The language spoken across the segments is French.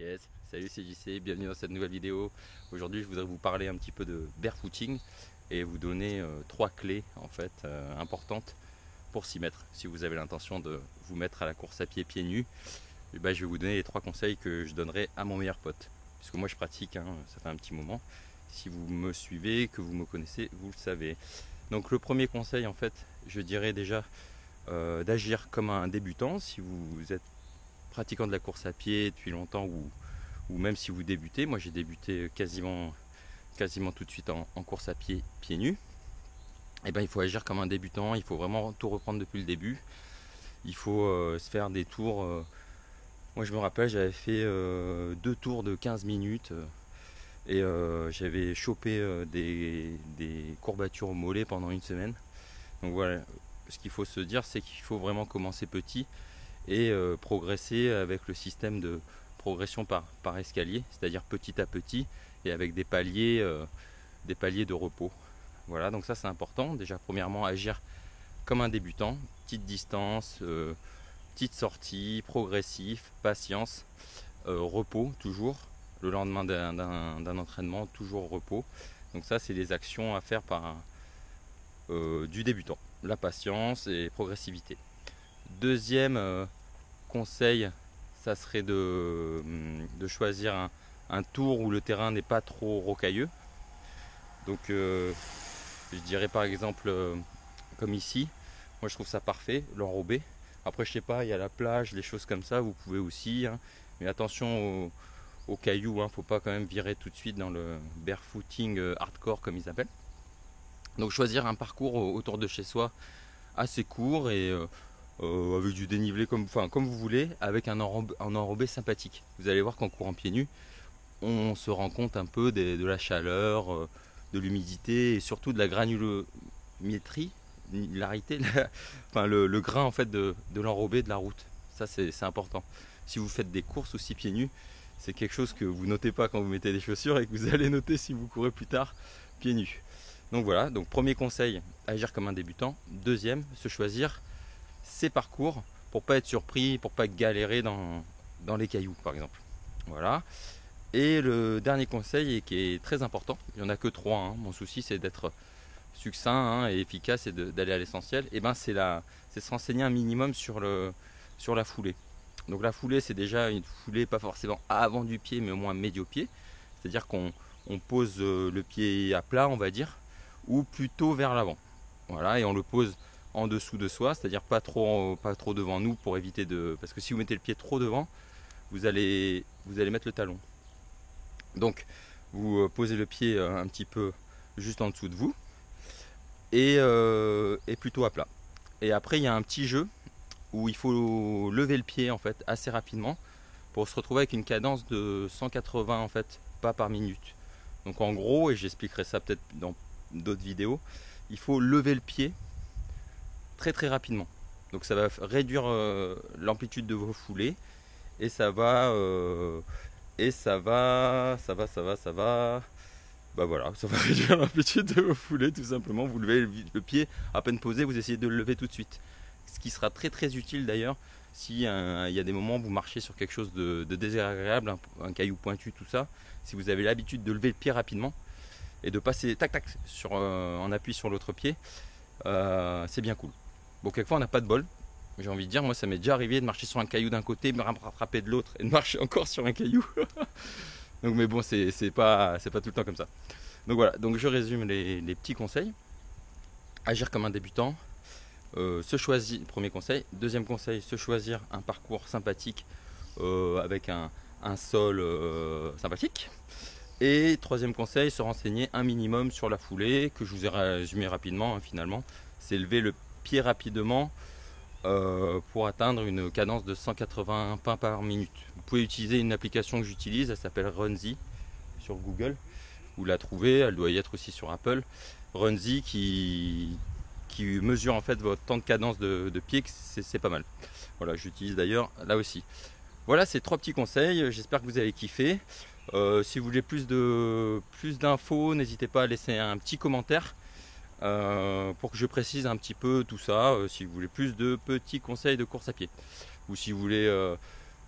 Yes, salut, c'est JC, bienvenue dans cette nouvelle vidéo. Aujourd'hui je voudrais vous parler un petit peu de barefooting et vous donner trois clés en fait importantes pour s'y mettre. Si vous avez l'intention de vous mettre à la course à pied pieds nus, je vais vous donner les trois conseils que je donnerai à mon meilleur pote. Puisque moi je pratique, ça fait un petit moment. Si vous me suivez, que vous me connaissez, vous le savez. Donc le premier conseil en fait, je dirais déjà d'agir comme un débutant. Si vous êtes pratiquant de la course à pied depuis longtemps ou même si vous débutez, moi j'ai débuté quasiment tout de suite en course à pied pieds nus, et ben il faut agir comme un débutant, il faut vraiment tout reprendre depuis le début, il faut se faire des tours. Moi je me rappelle, j'avais fait 2 tours de 15 minutes et j'avais chopé des courbatures au mollet pendant une semaine. Donc voilà, ce qu'il faut se dire, c'est qu'il faut vraiment commencer petit et progresser avec le système de progression par escalier, c'est-à-dire petit à petit et avec des paliers de repos. Voilà, donc ça c'est important. Déjà, premièrement, agir comme un débutant, petite distance, petite sortie, progressif, patience, repos toujours. Le lendemain d'un entraînement, toujours repos. Donc ça, c'est des actions à faire par du débutant. La patience et progressivité. Deuxième conseil, ça serait de choisir un tour où le terrain n'est pas trop rocailleux. Donc je dirais par exemple comme ici, moi je trouve ça parfait, l'enrobé. Après je sais pas, il y a la plage, des choses comme ça, vous pouvez aussi, mais attention aux cailloux, faut pas quand même virer tout de suite dans le barefooting hardcore comme ils appellent. Donc choisir un parcours autour de chez soi assez court et avec du dénivelé comme vous voulez, avec un enrobé sympathique. Vous allez voir qu'en courant pieds nus, on se rend compte un peu de la chaleur, de l'humidité et surtout de la granulométrie, le grain en fait de l'enrobé de la route. Ça c'est important. Si vous faites des courses aussi pieds nus, c'est quelque chose que vous notez pas quand vous mettez des chaussures et que vous allez noter si vous courez plus tard pieds nus. Donc voilà, donc premier conseil, agir comme un débutant. Deuxième, se choisir ses parcours pour pas être surpris, pour pas galérer dans les cailloux par exemple. Voilà. Et le dernier conseil, et qui est très important, il n'y en a que trois, mon souci c'est d'être succinct et efficace et d'aller à l'essentiel, et ben c'est de se renseigner un minimum sur la foulée. Donc la foulée, c'est déjà une foulée pas forcément avant du pied, mais au moins médio-pied, c'est-à-dire qu'on pose le pied à plat, on va dire, ou plutôt vers l'avant. Voilà, et on le pose en dessous de soi, c'est-à-dire pas trop devant nous pour éviter parce que si vous mettez le pied trop devant, vous allez mettre le talon. Donc vous posez le pied un petit peu juste en dessous de vous et plutôt à plat. Et après il y a un petit jeu où il faut lever le pied en fait assez rapidement pour se retrouver avec une cadence de 180 en fait pas par minute. Donc en gros, et j'expliquerai ça peut-être dans d'autres vidéos, il faut lever le pied très très rapidement. Donc ça va réduire l'amplitude de vos foulées et ça va bah voilà, ça va réduire l'amplitude de vos foulées tout simplement. Vous levez le pied à peine posé, vous essayez de le lever tout de suite. Ce qui sera très très utile d'ailleurs si il y a des moments où vous marchez sur quelque chose de désagréable, un caillou pointu, tout ça. Si vous avez l'habitude de lever le pied rapidement et de passer tac tac en appui sur l'autre pied, c'est bien cool. Bon, quelquefois on n'a pas de bol, j'ai envie de dire, moi ça m'est déjà arrivé de marcher sur un caillou d'un côté, me rattraper de l'autre et de marcher encore sur un caillou. Donc mais bon, c'est pas tout le temps comme ça. Donc voilà, donc je résume les petits conseils. Agir comme un débutant, se choisir, premier conseil. Deuxième conseil, se choisir un parcours sympathique avec un sol sympathique. Et troisième conseil, se renseigner un minimum sur la foulée, que je vous ai résumé rapidement finalement. C'est lever le pied rapidement pour atteindre une cadence de 180 pas par minute. Vous pouvez utiliser une application que j'utilise, elle s'appelle Runzy sur Google. Vous la trouvez, elle doit y être aussi sur Apple. Runzy qui mesure en fait votre temps de cadence de pied, c'est pas mal. Voilà, j'utilise d'ailleurs là aussi. Voilà, ces trois petits conseils, j'espère que vous avez kiffé. Si vous voulez plus d'infos, n'hésitez pas à laisser un petit commentaire pour que je précise un petit peu tout ça. Si vous voulez plus de petits conseils de course à pied, ou si vous voulez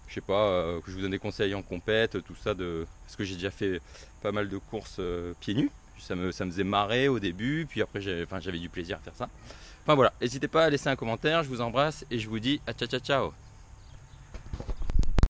je sais pas, que je vous donne des conseils en compète, tout ça, parce que j'ai déjà fait pas mal de courses pieds nus. Ça me faisait marrer au début, puis après j'avais du plaisir à faire ça. Enfin voilà, n'hésitez pas à laisser un commentaire, je vous embrasse et je vous dis à ciao ciao ciao.